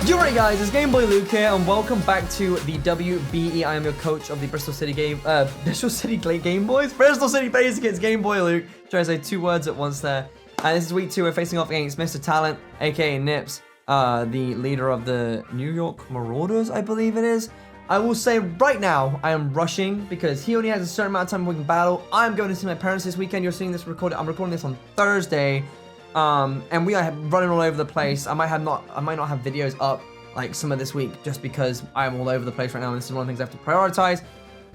You right, guys, it's GameboyLuke here, and welcome back to the WBE. I am your coach of the Bristol City Game Boys? Bristol City Blazikens, GameboyLuke. Trying to say two words at once there. And this is week 2. We're facing off against Mr. Talent, aka Nips, the leader of the New York Marauders, I believe it is. I will say right now, I am rushing because he only has a certain amount of time we can battle. I'm going to see my parents this weekend. You're seeing this recorded. I'm recording this on Thursday. And we are running all over the place. I might not have videos up like some of this week just because I'm all over the place right now, and this is one of the things I have to prioritize.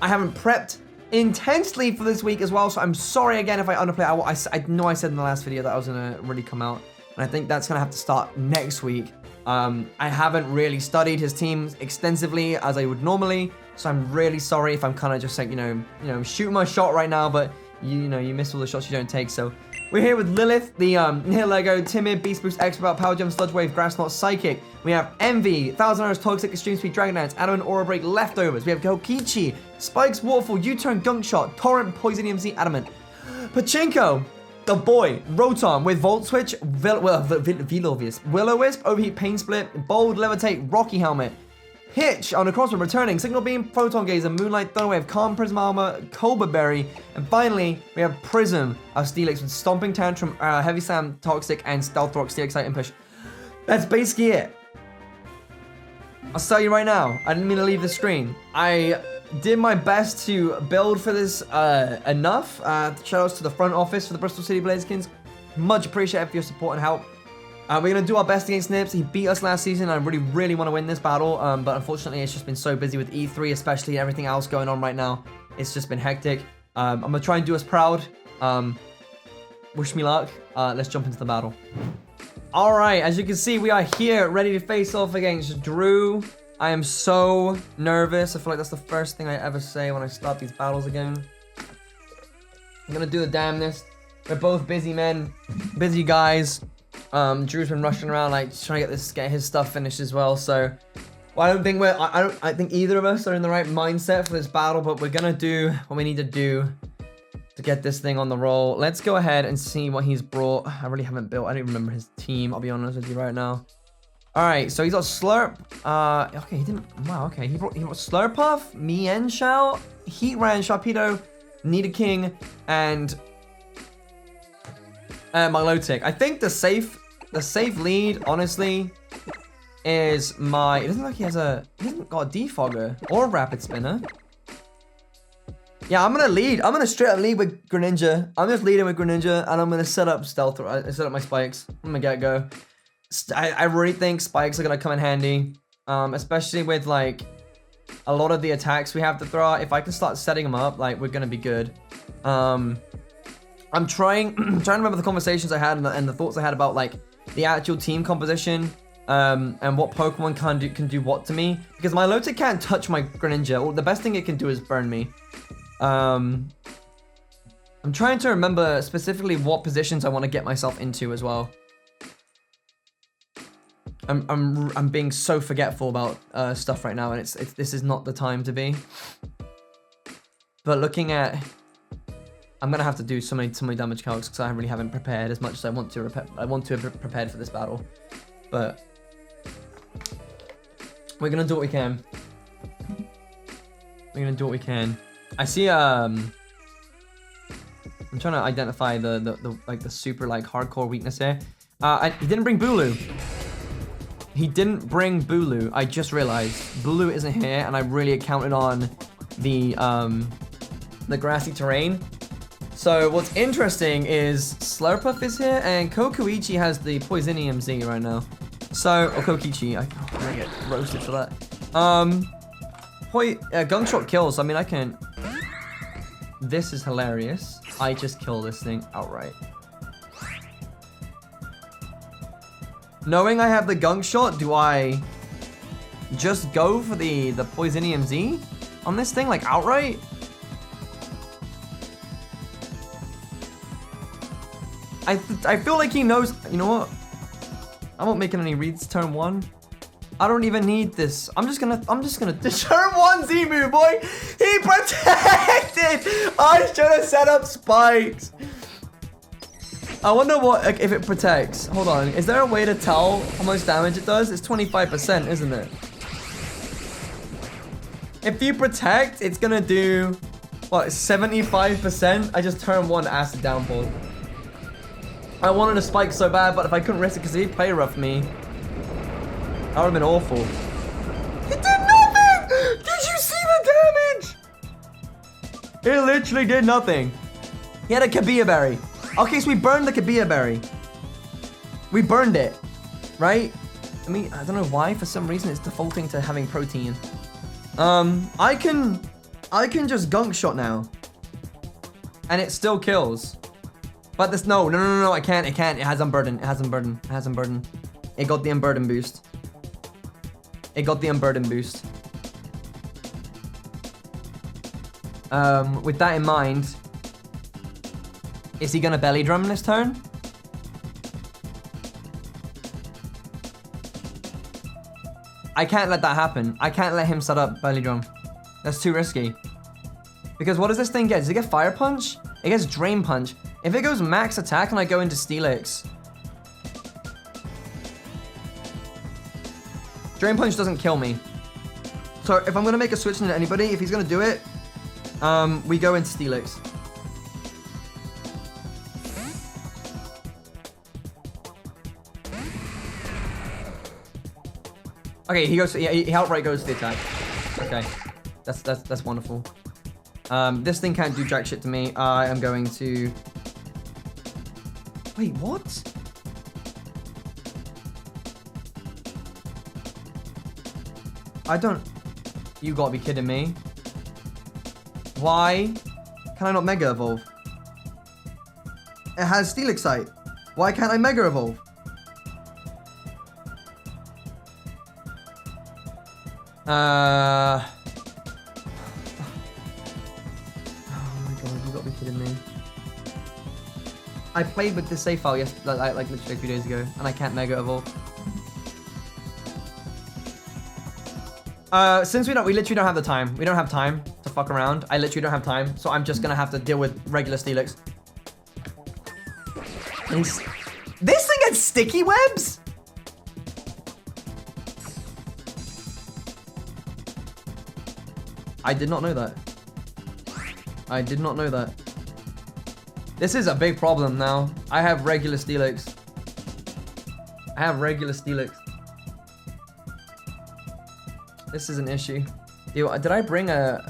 I haven't prepped intensely for this week as well, so I'm sorry again if I underplay. I know I said in the last video that I was gonna really come out, and I think that's gonna have to start next week. I haven't really studied his team extensively as I would normally, so I'm really sorry if I'm kind of just like, you know, shooting my shot right now, but you miss all the shots you don't take. So we're here with Lilith, the Near Lego, Timid, Beast Boost, Expert, Power Gem, Sludge Wave, Grass Knot, Psychic. We have Envy, Thousand Arrows, Toxic, Extreme Speed, Dragon Dance, Adamant, Aura Break, Leftovers. We have Kokichi, Spikes, Waterfall, U-Turn, Gunk Shot, Torrent, Poison EMC, Adamant, Pachinko, The Boy, Rotom with Volt Switch, Will-O-Wisp, Overheat, Pain Split, Bold, Levitate, Rocky Helmet, Hitch on a crossbow, returning, Signal Beam, Photon Gazer, Moonlight, Thunderwave, Calm, Prism Armor, Cobra Berry, and finally, we have Prism of Steelix with Stomping Tantrum, Heavy Slam, Toxic, and Stealth Rock, Steel Excite, and Push. That's basically it. I'll tell you right now, I didn't mean to leave the screen. I did my best to build for this enough. Shoutouts to the front office for the Bristol City Blazikens. Much appreciated for your support and help. We're going to do our best against Nips. He beat us last season. I really want to win this battle. But unfortunately, it's just been so busy with E3, especially everything else going on right now. It's just been hectic. I'm going to try and do us proud. Wish me luck. Let's jump into the battle. All right, as you can see, we are here ready to face off against Drew. I am so nervous. I feel like that's the first thing I ever say when I start these battles again. I'm going to do the damnedest. We're both busy men, busy guys. Drew's been rushing around like trying to get his stuff finished as well. So, well, I think either of us are in the right mindset for this battle, but we're gonna do what we need to do to get this thing on the roll. Let's go ahead and see what he's brought. I really haven't built. I don't remember his team. I'll be honest with you right now. All right, so he's got Slurp. Okay, he didn't. Wow. Okay, he brought Slurpuff, Mienshao, Heatran, Sharpedo, Nidoking, and Milotic. I think the safe lead, honestly, is my. It doesn't look like he hasn't got a defogger or a rapid spinner. Yeah, I'm gonna lead. I'm gonna straight up lead with Greninja. I'm just leading with Greninja, and I'm gonna set up Stealth. Set up my spikes from the get go. I really think spikes are gonna come in handy, especially with like a lot of the attacks we have to throw out. If I can start setting them up, like we're gonna be good. I'm trying to remember the conversations I had and the thoughts I had about like the actual team composition, and what Pokemon can do what to me, because my Milotic can't touch my Greninja. Or the best thing it can do is burn me. I'm trying to remember specifically what positions I want to get myself into as well. I'm being so forgetful about stuff right now, and this is not the time to be. But looking at, I'm gonna have to do so many damage calcs because I really haven't prepared as much as I want to. I want to have prepared for this battle, but we're gonna do what we can. We're gonna do what we can. I see. I'm trying to identify the super like hardcore weakness here. He didn't bring Bulu. He didn't bring Bulu. I just realized Bulu isn't here, and I really counted on the grassy terrain. So what's interesting is Slurpuff is here, and Kokuichi has the Poisonium Z right now. So, or Kokichi, I'm gonna get roasted for that. Gunk Shot kills. I mean, I can. This is hilarious. I just kill this thing outright. Knowing I have the Gunk Shot, do I just go for the Poisonium Z on this thing, like outright? I feel like he knows. You know what? I'm not making any reads turn 1. I don't even need this. I'm just gonna turn 1 Z move, boy. He protected. I should have set up spikes. I wonder what if it protects. Hold on. Is there a way to tell how much damage it does? It's 25%, isn't it? If you protect, it's gonna do what, 75%? I just turned one acid downpour. I wanted a spike so bad, but if I couldn't risk it because he play rough me, that would have been awful. He did nothing! Did you see the damage? It literally did nothing. He had a Kabia berry. Okay, so we burned the Kabia berry. We burned it, right? I mean, I don't know why. For some reason, it's defaulting to having protein. I can just gunk shot now, and it still kills. But this, no, I can't. It can't. It has unburden. It has unburden. It has unburden. It got the unburden boost. It got the unburden boost. With that in mind, is he gonna belly drum this turn? I can't let that happen. I can't let him set up belly drum. That's too risky. Because what does this thing get? Does it get fire punch? It gets drain punch. If it goes max attack and I go into Steelix, drain punch doesn't kill me. So if I'm gonna make a switch into anybody, if he's gonna do it, we go into Steelix. Okay, he goes. He outright goes to the attack. Okay, that's wonderful. This thing can't do jack shit to me. I am going to. Wait, what? I don't. You gotta be kidding me. Why can I not Mega Evolve? It has Steel Excite. Why can't I Mega Evolve? Oh my god, you gotta be kidding me. I played with this save file like literally a few days ago, and I can't Mega Evolve. Since we literally don't have the time. We don't have time to fuck around. I literally don't have time, so I'm just gonna have to deal with regular Steelix. This thing has sticky webs? I did not know that. I did not know that. This is a big problem now. I have regular Steelix. I have regular Steelix. This is an issue. Yo, did I bring a,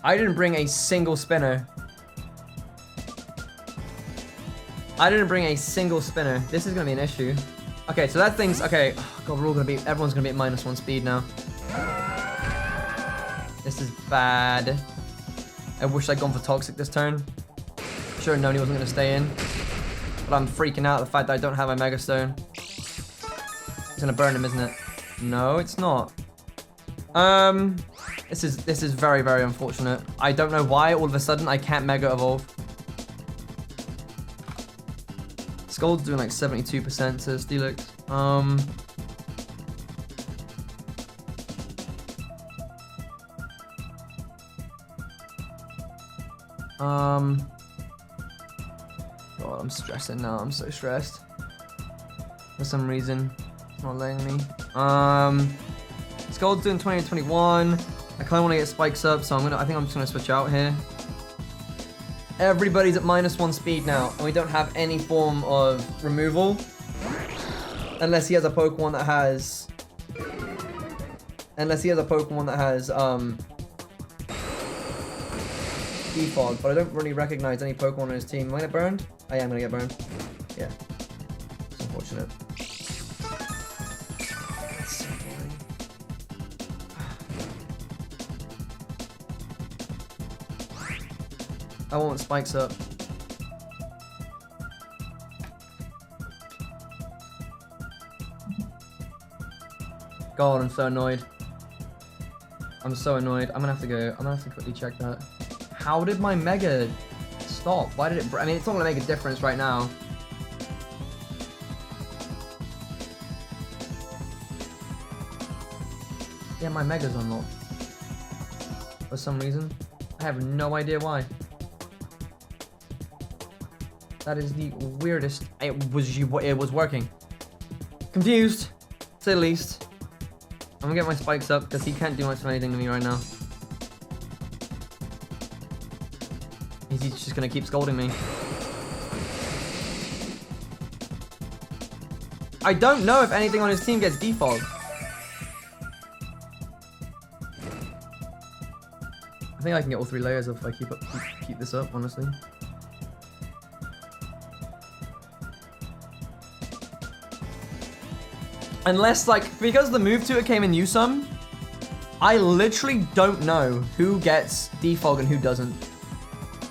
I didn't bring a single spinner. I didn't bring a single spinner. This is gonna be an issue. Okay, so that thing's, okay. Oh god, everyone's gonna be at -1 speed now. This is bad. I wish I'd gone for Toxic this turn. Sure, Noni wasn't gonna stay in. But I'm freaking out at the fact that I don't have my Mega Stone. It's gonna burn him, isn't it? No, it's not. This is very, very unfortunate. I don't know why all of a sudden I can't Mega Evolve. Skull's doing like 72% to Steelix. God, I'm stressing now. I'm so stressed. For some reason, it's not letting me. Skull's doing 20 to 21. I kind of want to get spikes up, so I think I'm just gonna switch out here. Everybody's at -1 speed now, and we don't have any form of removal. Unless he has a Pokemon that has... Defog, but I don't really recognize any Pokemon in his team. Am I gonna get burned? I am gonna get burned. Yeah. It's unfortunate. That's so boring. I want spikes up. God, I'm so annoyed. I'm so annoyed. I'm gonna have to quickly check that. How did my Mega stop? Why did it... I mean, it's not gonna make a difference right now. Yeah, my Mega's unlocked. For some reason. I have no idea why. That is the weirdest. It was working. Confused, to say the least. I'm gonna get my spikes up because he can't do much of anything to me right now. He's just gonna keep scolding me. I don't know if anything on his team gets default. I think I can get all 3 layers if I keep this up, honestly. Unless, like, because the move to it came in USUM, I literally don't know who gets defog and who doesn't.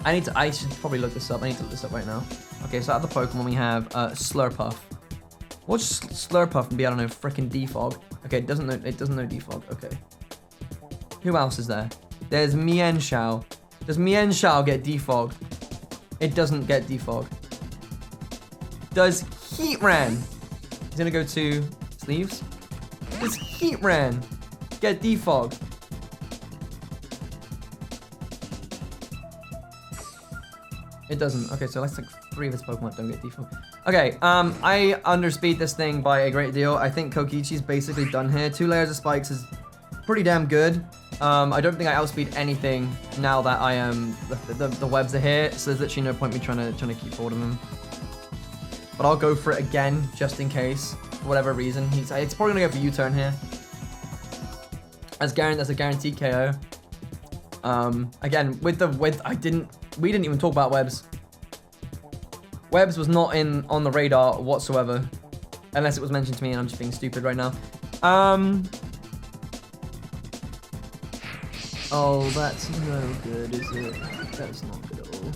I should probably look this up. I need to look this up right now. Okay, so out of the Pokemon we have Slurpuff. What's Slurpuff and be? I don't know, freaking defog. Okay, it doesn't know defog. Okay. Who else is there? There's Mienshao. Does Mienshao get defog? It doesn't get defog. Does Heatran? He's gonna go to sleeves. Does Heatran get defog? It doesn't. Okay, so let's like 3 of his Pokemon don't get defog. Okay, I underspeed this thing by a great deal. I think Kokichi's basically done here. 2 layers of spikes is pretty damn good. I don't think I outspeed anything now that I am the webs are here, so there's literally no point me trying to keep hold of him. But I'll go for it again just in case, for whatever reason. It's probably gonna go for U-turn here. That's a guaranteed KO. Again, we didn't even talk about webs. Webs was not on the radar whatsoever, unless it was mentioned to me and I'm just being stupid right now. Oh, that's no good, is it? That's not good at all.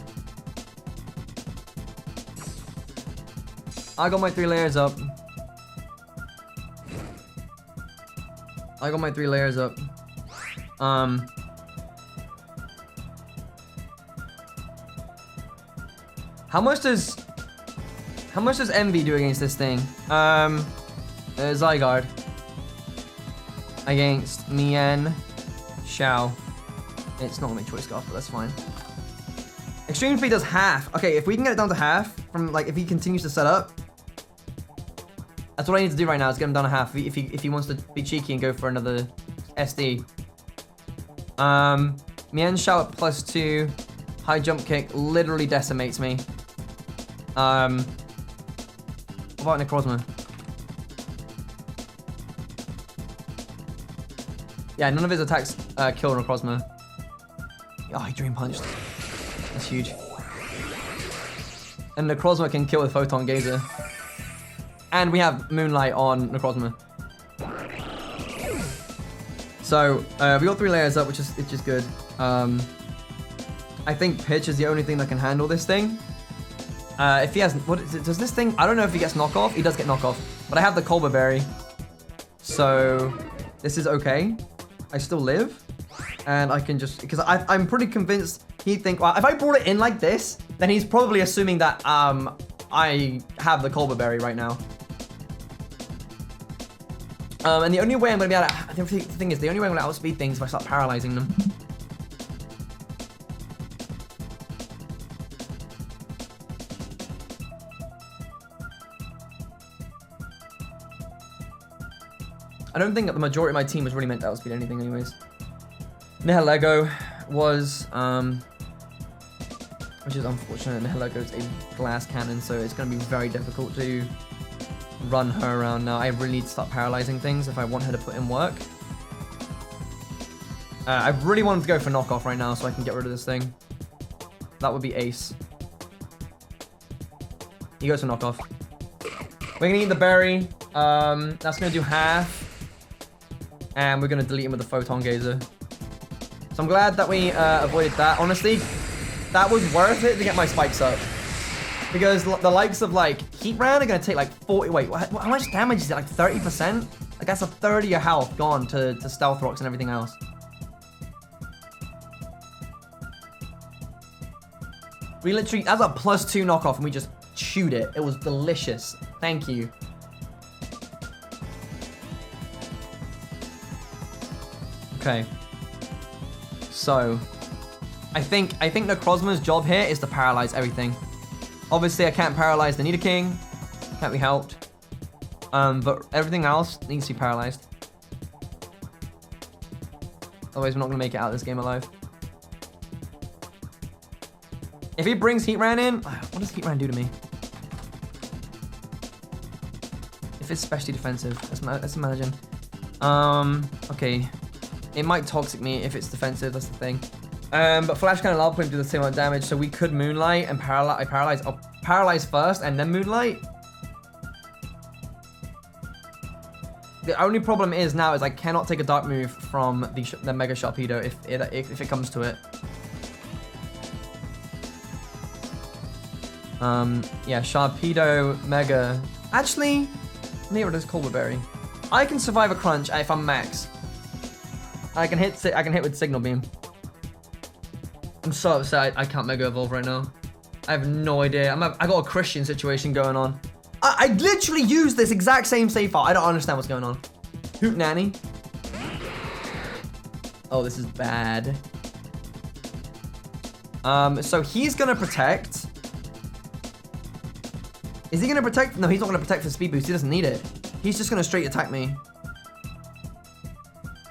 I got my 3 layers up. How much does Envy do against this thing? Zygarde against Mienshao. It's not my choice scarf, but that's fine. Extreme speed does half. Okay, if we can get it down to half from like if he continues to set up, that's what I need to do right now. Is get him down to half. If he wants to be cheeky and go for another SD. Mienshao at +2, high jump kick literally decimates me. What about Necrozma? Yeah, none of his attacks kill Necrozma. Oh, he Dream Punched. That's huge. And Necrozma can kill with Photon Gazer. And we have Moonlight on Necrozma. So, we got 3 layers up, which is good. I think Pitch is the only thing that can handle this thing. If he has, does this thing, I don't know if he gets knockoff. He does get knockoff, but I have the Colbur Berry. So, this is okay. I still live. And I can just, because I'm pretty convinced he'd think, well, if I brought it in like this, then he's probably assuming that I have the Colbur Berry right now. And the only way I'm going to be able to, the thing is, the only way I'm going to outspeed things is if I start paralyzing them. I don't think that the majority of my team was really meant to outspeed anything anyways. Nihilego was, which is unfortunate. Nihilego is a glass cannon, so it's going to be very difficult to run her around now. I really need to start paralyzing things if I want her to put in work. I really wanted to go for knockoff right now so I can get rid of this thing. That would be ace. He goes for knockoff. We're going to eat the berry. That's going to do half. And we're going to delete him with the Photon Gazer. So I'm glad that we avoided that. Honestly, that was worth it to get my spikes up. Because the likes of like Heatran are going to take like 40... Wait, how much damage is it? Like 30%? Like that's a third of your health gone to Stealth Rocks and everything else. We literally... That's a +2 knockoff and we just chewed it. It was delicious. Thank you. Okay. So, I think Necrozma's job here is to paralyze everything Obviously, I can't paralyze the Nidoking. Can't be helped. But everything else needs to be paralyzed. Otherwise, we're not going to make it out of this game alive. If he brings Heatran in, what does Heatran do to me? If it's specially defensive, let's imagine. Okay. It might Toxic me if it's defensive, that's the thing. But Flash Cannon Lava Point do the same amount of damage, so we could Moonlight and paralyze. I'll paralyze first and then Moonlight. The only problem is now is I cannot take a Dark move from the Mega Sharpedo if it comes to it. Yeah, Sharpedo, Mega. Actually, neither does Colberberry. I can survive a crunch if I'm max. I can hit with Signal Beam. I'm so upset I can't Mega Evolve right now. I have no idea. I got a Christian situation going on. I literally used this exact same save file. I don't understand what's going on. Hoot Nanny. Oh, this is bad. So he's gonna protect. Is he gonna protect? No, he's not gonna protect for speed boost. He doesn't need it. He's just gonna straight attack me.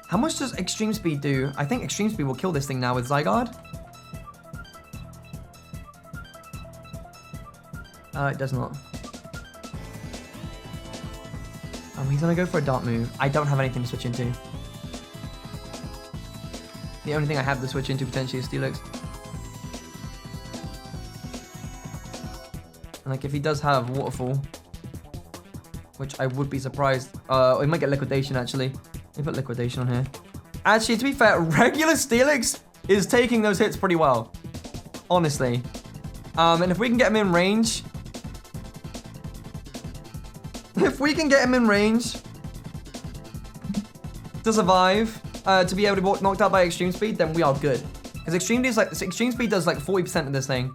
How much does Extreme Speed do? I think Extreme Speed will kill this thing now with Zygarde. It does not. He's gonna go for a Dark move. I don't have anything to switch into. The only thing I have to switch into potentially is Steelix. Like, if he does have Waterfall, which I would be surprised. He might get Liquidation, actually. Let me put Liquidation on here. Actually, to be fair, regular Steelix is taking those hits pretty well. Honestly. And if we can get him in range... If we can get him in range to survive, to be able to get knocked out by Extreme Speed, then we are good. Because Extreme Speed does like 40% of this thing.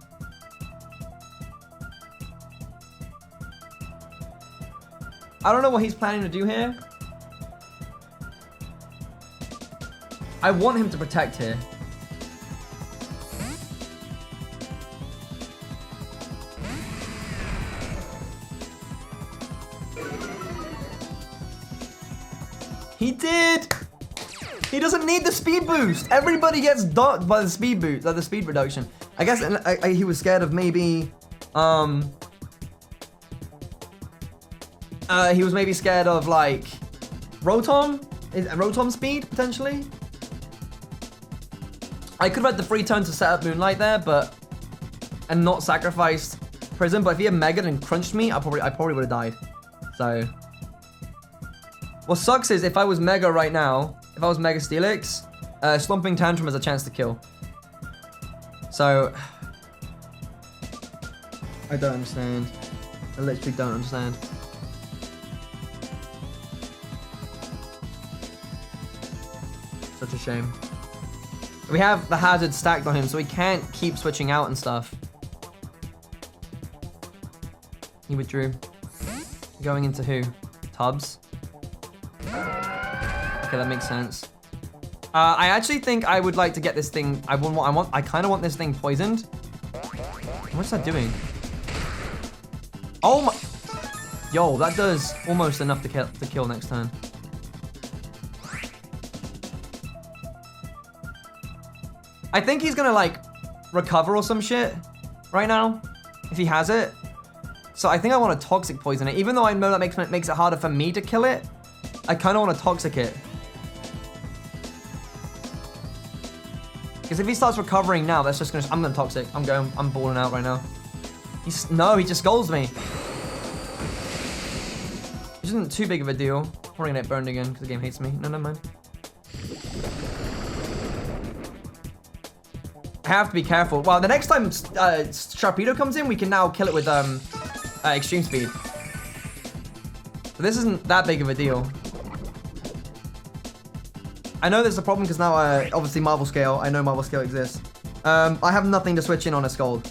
I don't know what he's planning to do here. I want him to protect here. He did! He doesn't need the speed boost. Everybody gets docked by the speed boost, like the speed reduction. I guess he was scared of maybe, he was maybe scared of like Rotom? Rotom speed potentially? I could have had the free turn to set up Moonlight there, and not sacrificed Prism. But if he had Megaed and crunched me, I probably would have died. So what sucks is if I was Mega right now, if I was Mega Steelix, Slumping Tantrum has a chance to kill. So I don't understand. I literally don't understand. Such a shame. We have the hazard stacked on him, so he can't keep switching out and stuff. He withdrew. Going into who? Tubbs? Okay, that makes sense. I actually think I would like to get this thing. I kind of want this thing poisoned. What's that doing? Oh my! Yo, that does almost enough to kill next turn. I think he's gonna like recover or some shit right now if he has it. So I think I want to Toxic Poison it, even though I know that makes it harder for me to kill it. I kind of want to Toxic it. Because if he starts recovering now, that's just gonna... I'm gonna Toxic. I'm balling out right now. No, he just scolds me. Which isn't too big of a deal. Probably gonna get burned again because the game hates me. No, never mind. I have to be careful. Well, the next time Sharpedo comes in, we can now kill it with Extreme Speed. But this isn't that big of a deal. I know there's a problem because now, obviously, Marvel Scale. I know Marvel Scale exists. I have nothing to switch in on a Scald.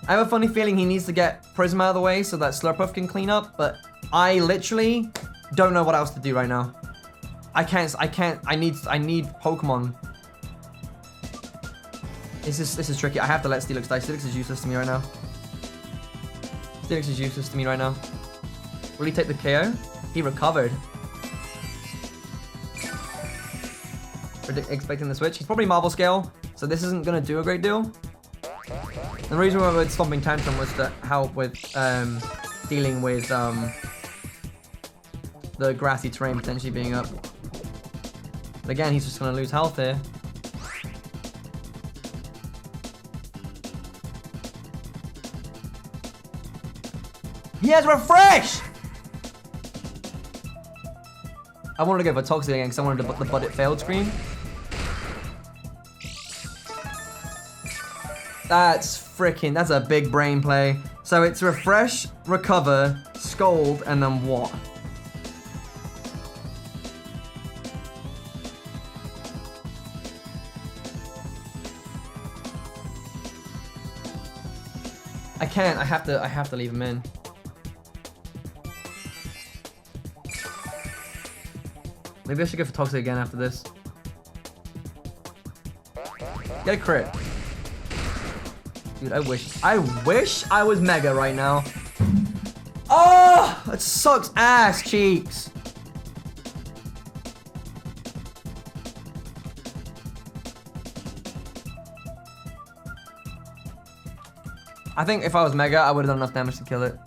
I have a funny feeling he needs to get Prism out of the way so that Slurpuff can clean up, but I literally don't know what else to do right now. I need Pokemon. This is tricky. I have to let Steelix die. Steelix is useless to me right now. Steelix is useless to me right now. Will he take the KO? He recovered. Expecting the switch. He's probably Marvel Scale, so this isn't going to do a great deal. The reason why we're Stomping Tantrum was to help with dealing with the grassy terrain potentially being up. But again, he's just going to lose health here. He has Refresh! I wanted to go for Toxic again because I wanted to put the but it failed screen. That's a big brain play. So it's Refresh, Recover, Scold, and then what? I can't, I have to leave him in. Maybe I should go for Toxic again after this. Get a crit. Dude, I wish I was Mega right now. Oh, that sucks ass cheeks. I think if I was Mega, I would have done enough damage to kill it.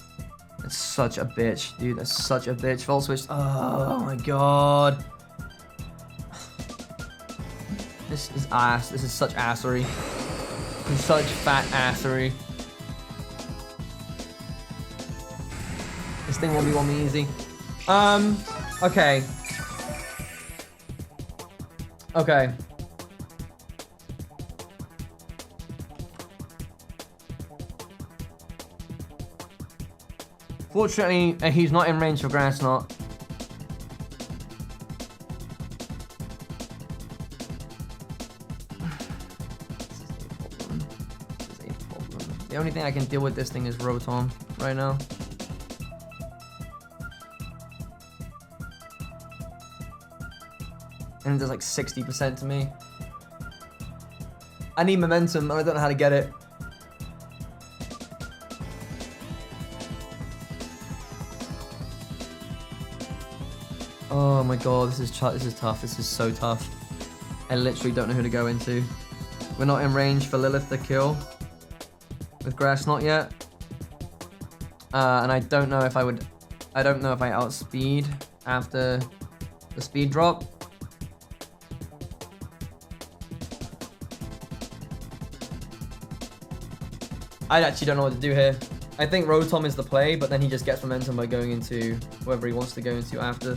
That's such a bitch, dude. That's such a bitch. Volt switch. Oh my god. This is ass. This is such assery. This is such fat assery. This thing won't be easy. Okay. Okay. Fortunately, he's not in range for Grass Knot. This is a problem. The only thing I can deal with this thing is Rotom right now. And it does like 60% to me. I need momentum and I don't know how to get it. Oh my god, this is tough. This is so tough. I literally don't know who to go into. We're not in range for Lilith to kill with Grass Knot yet. And I don't know if I would. I don't know if I outspeed after the speed drop. I actually don't know what to do here. I think Rotom is the play, but then he just gets momentum by going into whoever he wants to go into after.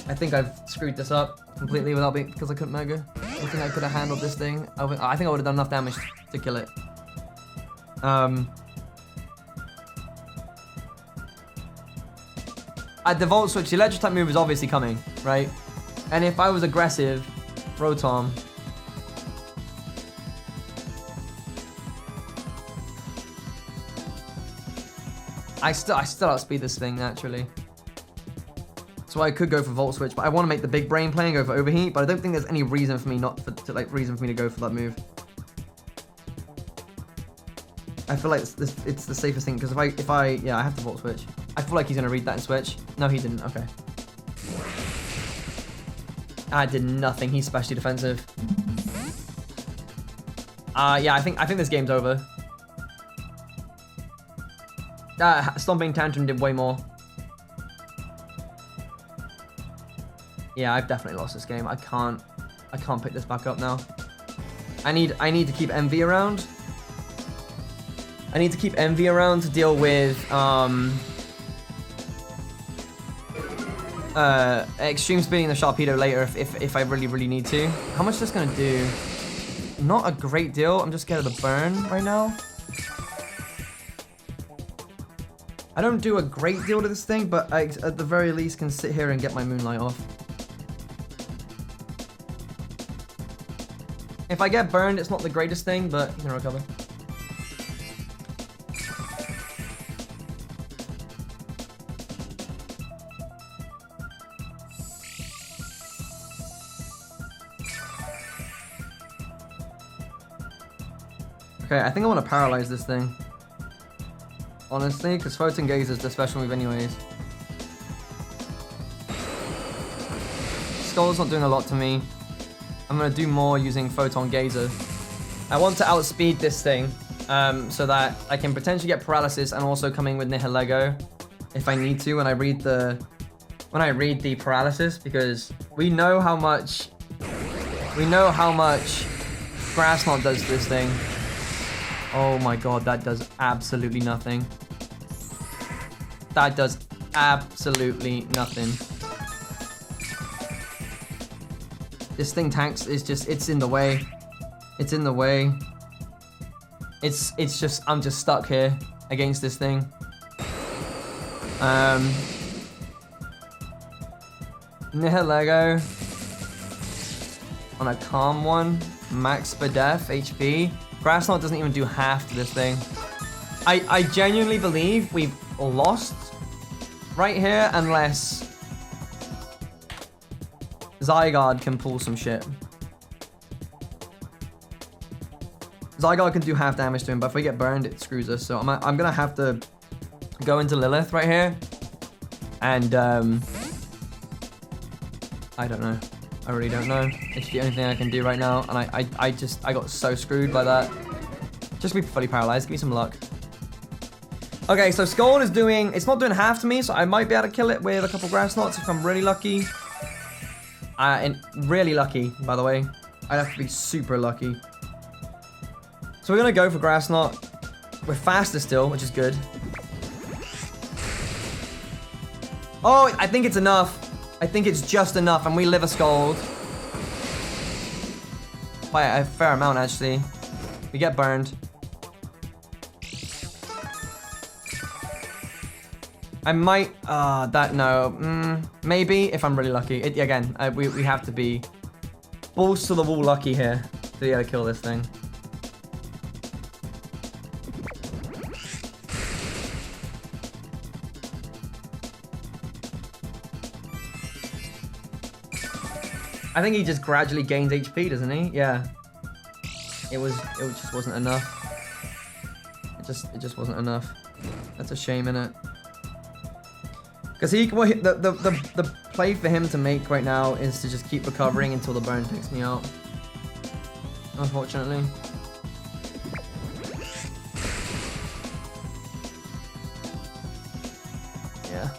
I think I've screwed this up completely without being, because I couldn't Mega. I think I could have handled this thing. I think I would have done enough damage to kill it. At the Volt Switch, the electric type move is obviously coming, right? And if I was aggressive, Rotom. I still outspeed this thing naturally. So I could go for Volt Switch, but I want to make the big brain play and go for Overheat, but I don't think there's any reason for me to go for that move. I feel like it's the safest thing, because if I have to Volt Switch. I feel like he's gonna read that and switch. No, he didn't. Okay. I did nothing. He's specially defensive. Yeah, I think this game's over. Stomping Tantrum did way more. Yeah, I've definitely lost this game. I can't pick this back up now. I need to keep MV around. I need to keep MV around to deal with extreme speeding the Sharpedo later if I really need to. How much is this gonna do? Not a great deal. I'm just scared of the burn right now. I don't do a great deal to this thing, but I at the very least can sit here and get my Moonlight off. If I get burned, it's not the greatest thing, but you can recover. Okay, I think I want to paralyze this thing. Honestly, because Photon Gaze is the special move anyways. Skull's not doing a lot to me. I'm going to do more using Photon Gazer. I want to outspeed this thing so that I can potentially get paralysis and also come in with Nihilego if I need to when I read the paralysis, because we know how much Grass Knot does to this thing. Oh my god, that does absolutely nothing. That does absolutely nothing. This thing tanks is just, it's in the way. It's in the way. It's just, I'm just stuck here against this thing. Nihilego on a calm one. Max Spadef HP. Grass Knot doesn't even do half to this thing. I genuinely believe we've lost right here unless Zygarde can pull some shit. Zygarde can do half damage to him, but if we get burned, it screws us. So I'm gonna have to go into Lilith right here. And I don't know. I really don't know. It's the only thing I can do right now. And I got so screwed by that. Just be fully paralyzed. Give me some luck. Okay, so Skull is doing, it's not doing half to me, so I might be able to kill it with a couple Grass Knots if I'm really lucky. And really lucky, by the way. I'd have to be super lucky. So we're gonna go for Grass Knot. We're faster still, which is good. Oh, I think it's enough. I think it's just enough, and we live a Scald. By a fair amount, actually. We get burned. I might, no. Maybe, if I'm really lucky. Again, we have to be balls to the wall lucky here to be able to kill this thing. I think he just gradually gains HP, doesn't he? Yeah. It just wasn't enough. It just wasn't enough. That's a shame, innit? Because the play for him to make right now is to just keep recovering until the burn takes me out. Unfortunately. Yeah.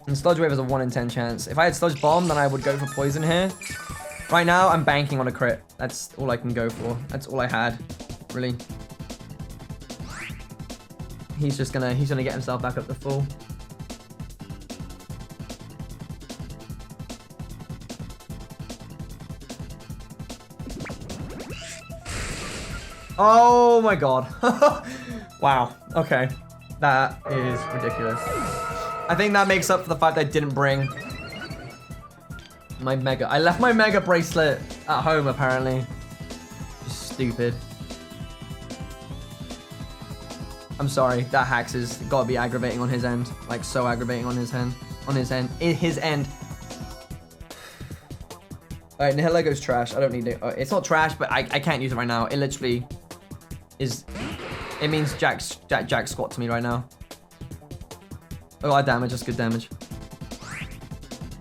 And Sludge Wave has a 1 in 10 chance. If I had Sludge Bomb, then I would go for Poison here. Right now, I'm banking on a crit. That's all I can go for. That's all I had, really. He's gonna get himself back up to full. Oh my god. Wow. Okay. That is ridiculous. I think that makes up for the fact I didn't bring my Mega. I left my Mega Bracelet at home, apparently. Just stupid. I'm sorry, that Hax has got to be aggravating on his end. Like, so aggravating on his end. His end. Alright, Nihilego's trash. I don't need it. It's not trash, but I can't use it right now. It literally is... It means Jack squat to me right now. Oh, I damage. That's good damage.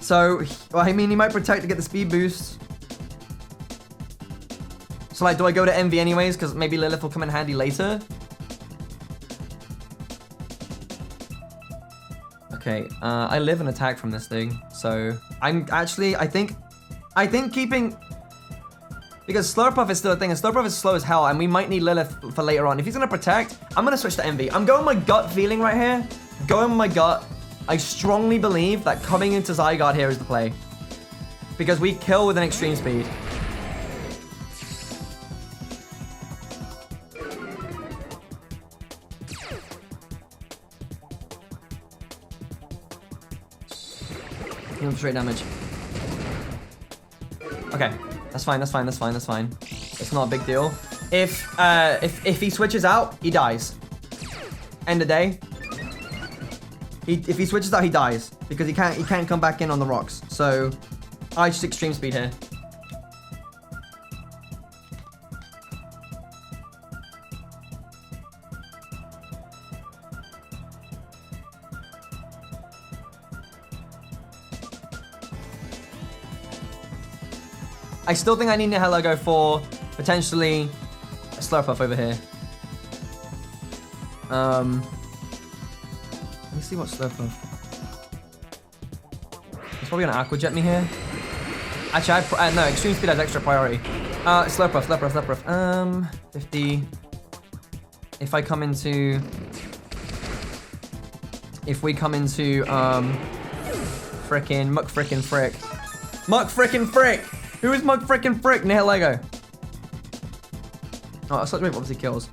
So, well, I mean, he might protect to get the speed boost. So, like, do I go to Envy anyways? Because maybe Lilith will come in handy later. Okay, I live an attack from this thing. So, I'm actually, I think keeping... Because Slurpuff is still a thing, and Slurpuff is slow as hell, and we might need Lilith for later on. If he's going to protect, I'm going to switch to Envy. I'm going my gut feeling right here. Going with my gut. I strongly believe that coming into Zygarde here is the play. Because we kill with an extreme speed. Straight damage. Okay. That's fine. It's not a big deal. If he switches out, he dies. End of day. If he switches out, he dies because he can't come back in on the rocks. So I just extreme speed here. I still think I need a Hello for potentially a Slurpuff over here. Let me see what Slurpuff. He's probably gonna Aqua Jet me here. Actually, no, Extreme Speed has extra priority. Slurpuff. 50. If we come into, frickin' Muck frickin' Frick. Muck frickin' Frick! Who is Muck frickin' Frick? Near Lego. Oh, Sludge Wave obviously kills.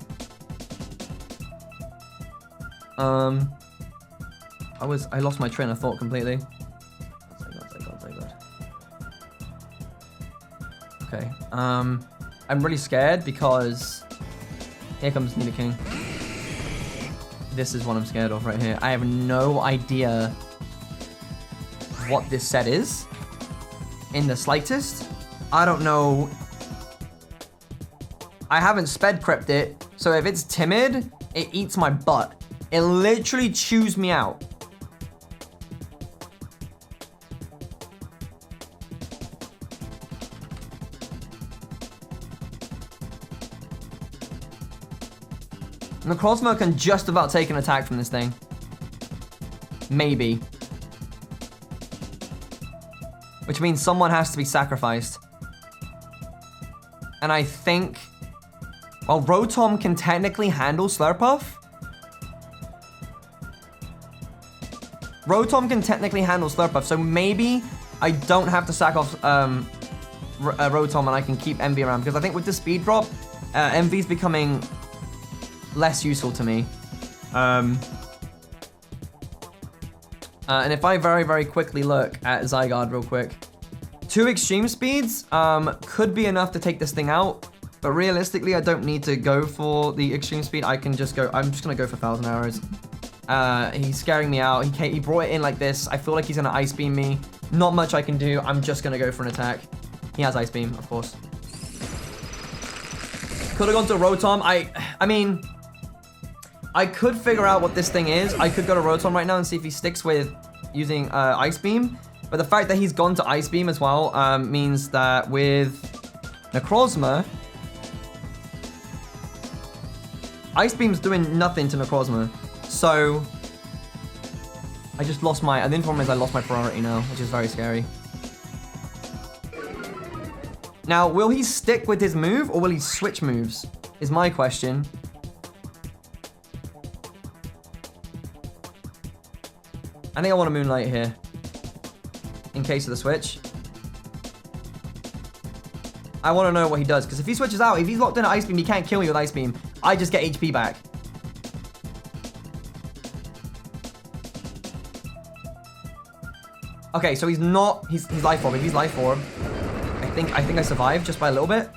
I lost my train of thought completely. Okay, I'm really scared because here comes Nidoking. This is what I'm scared of right here. I have no idea what this set is in the slightest. I don't know. I haven't sped crept it, so if it's timid, it eats my butt. It literally chews me out. Necrozma can just about take an attack from this thing. Maybe. Which means someone has to be sacrificed. And I think... Well, Rotom can technically handle Slurpuff. Rotom can technically handle Slurpuff, so maybe I don't have to sack off Rotom and I can keep Envy around. Because I think with the speed drop, Envy's becoming less useful to me. And if I very, very quickly look at Zygarde real quick, 2 extreme speeds could be enough to take this thing out, but realistically, I don't need to go for the extreme speed. I can just go, I'm just gonna go for 1,000 arrows. He's scaring me out. He brought it in like this. I feel like he's gonna Ice Beam me. Not much I can do. I'm just gonna go for an attack. He has Ice Beam, of course. Could have gone to Rotom. I mean, I could figure out what this thing is. I could go to Rotom right now and see if he sticks with using Ice Beam. But the fact that he's gone to Ice Beam as well means that with Necrozma, Ice Beam's doing nothing to Necrozma. So I just lost my... And the problem is I lost my priority now, which is very scary. Now, will he stick with his move or will he switch moves? Is my question. I think I want a Moonlight here. In case of the switch. I want to know what he does. Because if he switches out, if he's locked in at Ice Beam, he can't kill me with Ice Beam. I just get HP back. Okay, so he's not... He's Life Orb. If he's Life Orb, I think I survived just by a little bit.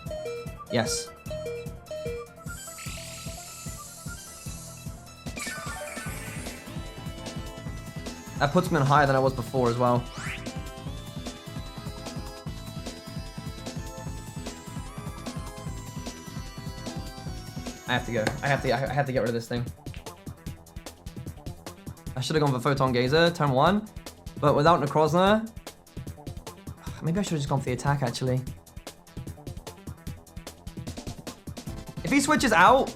Yes. That puts me on higher than I was before as well. I have to go. I have to get rid of this thing. I should have gone for Photon Gazer, turn 1. But without Necrozma... Maybe I should have just gone for the attack, actually. If he switches out,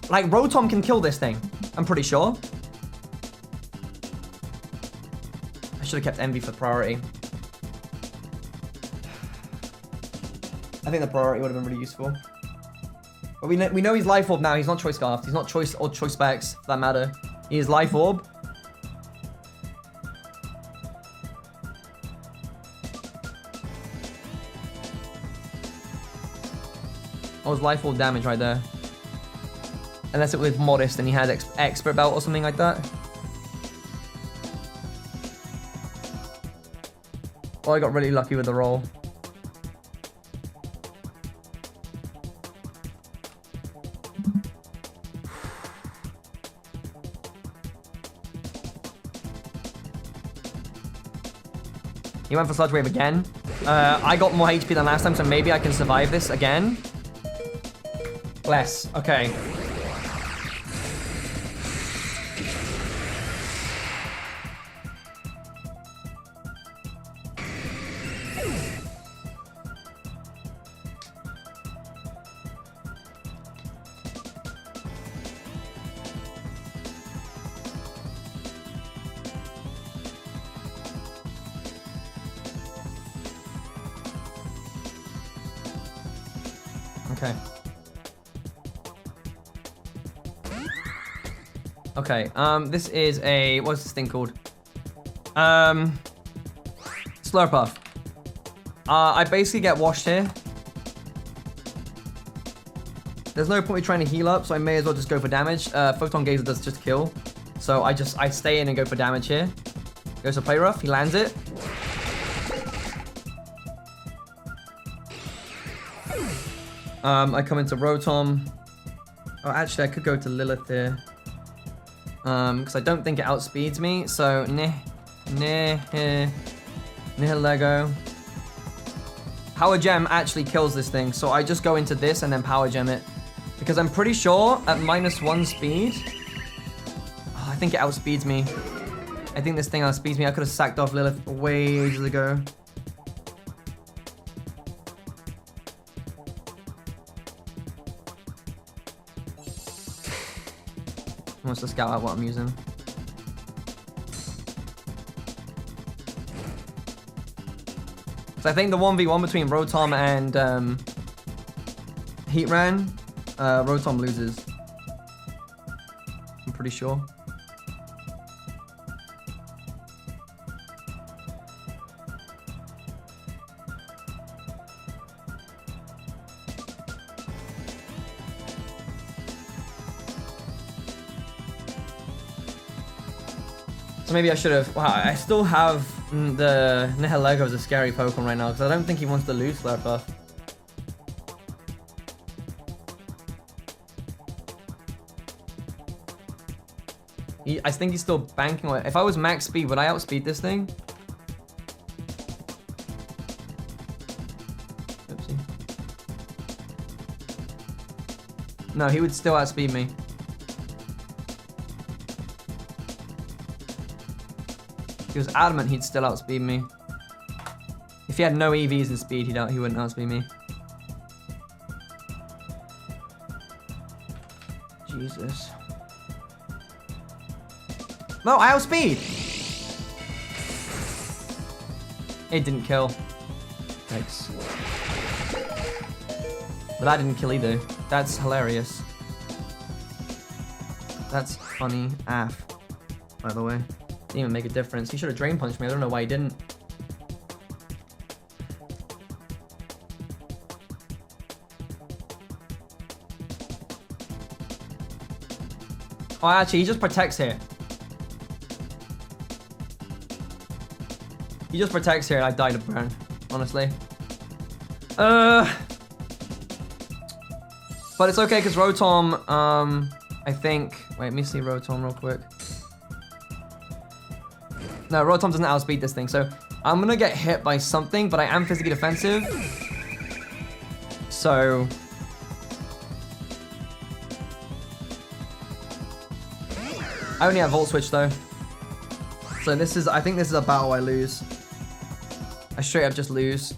like, Rotom can kill this thing. I'm pretty sure. I should have kept Envy for priority. I think the priority would have been really useful. But we know he's Life Orb now. He's not Choice Scarfed. He's not Choice or Choice Specs, for that matter. He is Life Orb. Oh, it was Life Orb damage right there. Unless it was Modest and he had Expert Belt or something like that. Oh, I got really lucky with the roll. He went for Sludge Wave again. I got more HP than last time, so maybe I can survive this again. Less. Okay. Okay. Okay, this is a, what's this thing called? Slurpuff. I basically get washed here. There's no point in trying to heal up, so I may as well just go for damage. Photon Gazer does just kill. So I stay in and go for damage here. Goes for Play Rough, he lands it. I come into Rotom. Oh, actually, I could go to Lilith here. Because I don't think it outspeeds me. So, Lego. Power Gem actually kills this thing. So I just go into this and then Power Gem it. Because I'm pretty sure at -1 speed, oh, I think it outspeeds me. I think this thing outspeeds me. I could have sacked off Lilith way ages ago. Wants to scout out what I'm using. So I think the 1v1 between Rotom and Heatran, Rotom loses. I'm pretty sure. So maybe I should have. Wow, I still have the Nihilego as a scary Pokemon right now because I don't think he wants to lose Slurpuff. I think he's still banking on it. If I was max speed, would I outspeed this thing? Oopsie. No, he would still outspeed me. He was adamant he'd still outspeed me. If he had no EVs in speed, he wouldn't outspeed me. Jesus. No, I outspeed! It didn't kill. Thanks. But that didn't kill either. That's hilarious. That's funny AF, by the way. Didn't even make a difference. He should have Drain Punched me. I don't know why he didn't. Oh, actually, he just protects here. He just protects here and I died of burn, honestly. But it's okay because Rotom, I think... Wait, let me see Rotom real quick. No, Rotom doesn't outspeed this thing, so I'm gonna get hit by something, but I am physically defensive. So... I only have Volt Switch though. So this is, I think this is a battle I lose. I straight up just lose.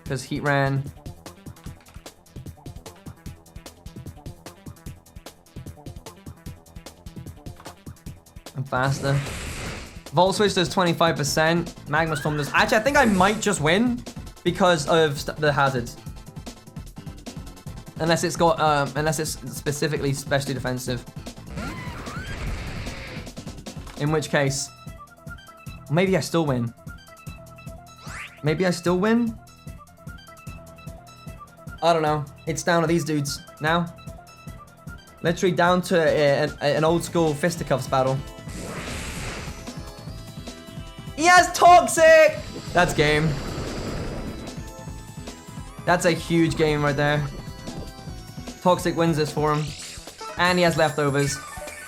Because Heatran. I'm faster. Volt Switch does 25%. Magma Storm does... Actually, I think I might just win because of the hazards. Unless it's got, unless it's specifically specially defensive. In which case, maybe I still win. Maybe I still win? I don't know. It's down to these dudes now. Literally down to an old school fisticuffs battle. He has Toxic! That's game. That's a huge game right there. Toxic wins this for him. And he has leftovers.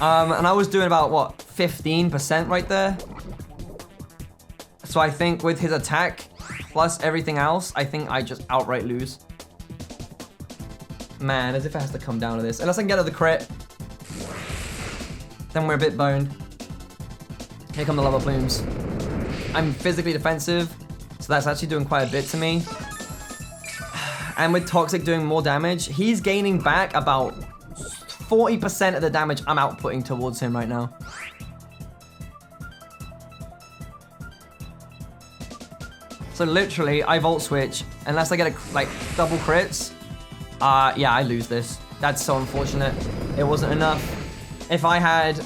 And I was doing about, what, 15% right there? So I think with his attack, plus everything else, I think I just outright lose. Man, as if it has to come down to this. Unless I can get to the crit. Then we're a bit boned. Here come the lava plumes. I'm physically defensive, so that's actually doing quite a bit to me. And with Toxic doing more damage, he's gaining back about 40% of the damage I'm outputting towards him right now. So literally, I Volt Switch, unless I get a, like, double crits, Yeah, I lose this. That's so unfortunate. It wasn't enough. If I had...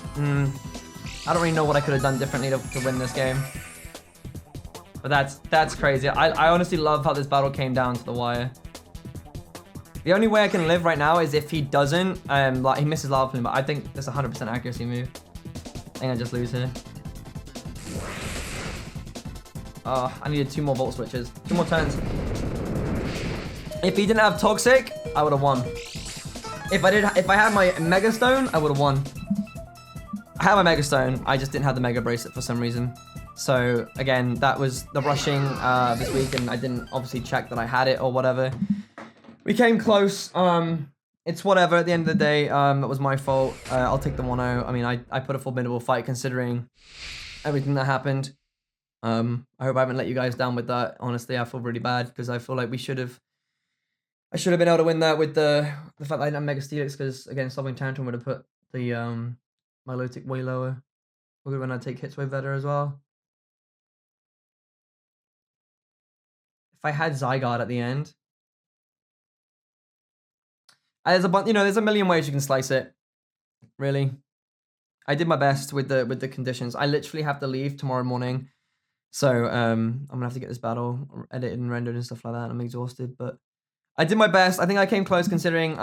I don't really know what I could have done differently to win this game. But that's crazy. I honestly love how this battle came down to the wire. The only way I can live right now is if he doesn't, like he misses lava plume, but I think that's a 100% accuracy move. I think I just lose here. Oh, I needed 2 more volt switches. 2 more turns. If he didn't have toxic, I would have won. If I had my mega stone, I would have won. I had my mega stone, I just didn't have the mega bracelet for some reason. So again, that was the rushing this week, and I didn't obviously check that I had it or whatever. We came close. It's whatever. At the end of the day, it was my fault. I'll take the 1-0. I mean, I put a formidable fight considering everything that happened. I hope I haven't let you guys down with that. Honestly, I feel really bad because I feel like I should have been able to win that with the fact that I didn't have Mega Steelix, because again, Stopping Tantrum would have put the my low tick way lower. We're good when I take hits way better as well. If I had Zygarde at the end, there's a bunch, there's a million ways you can slice it. Really, I did my best with the conditions. I literally have to leave tomorrow morning, so I'm gonna have to get this battle edited and rendered and stuff like that. I'm exhausted, but I did my best. I think I came close considering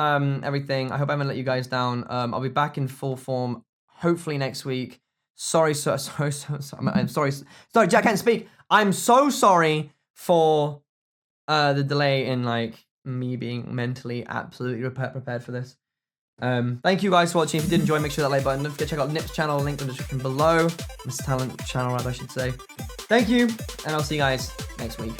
everything. I hope I haven't let you guys down. I'll be back in full form hopefully next week. Sorry, I'm sorry. Sorry, Jack, I can't speak. I'm so sorry for the delay in like me being mentally absolutely prepared for this. Thank you guys for watching. If you did enjoy, make sure that like button. Don't forget to check out Nip's channel, link in the description below. Mr. Talent channel, rather, I should say. Thank you, and I'll see you guys next week.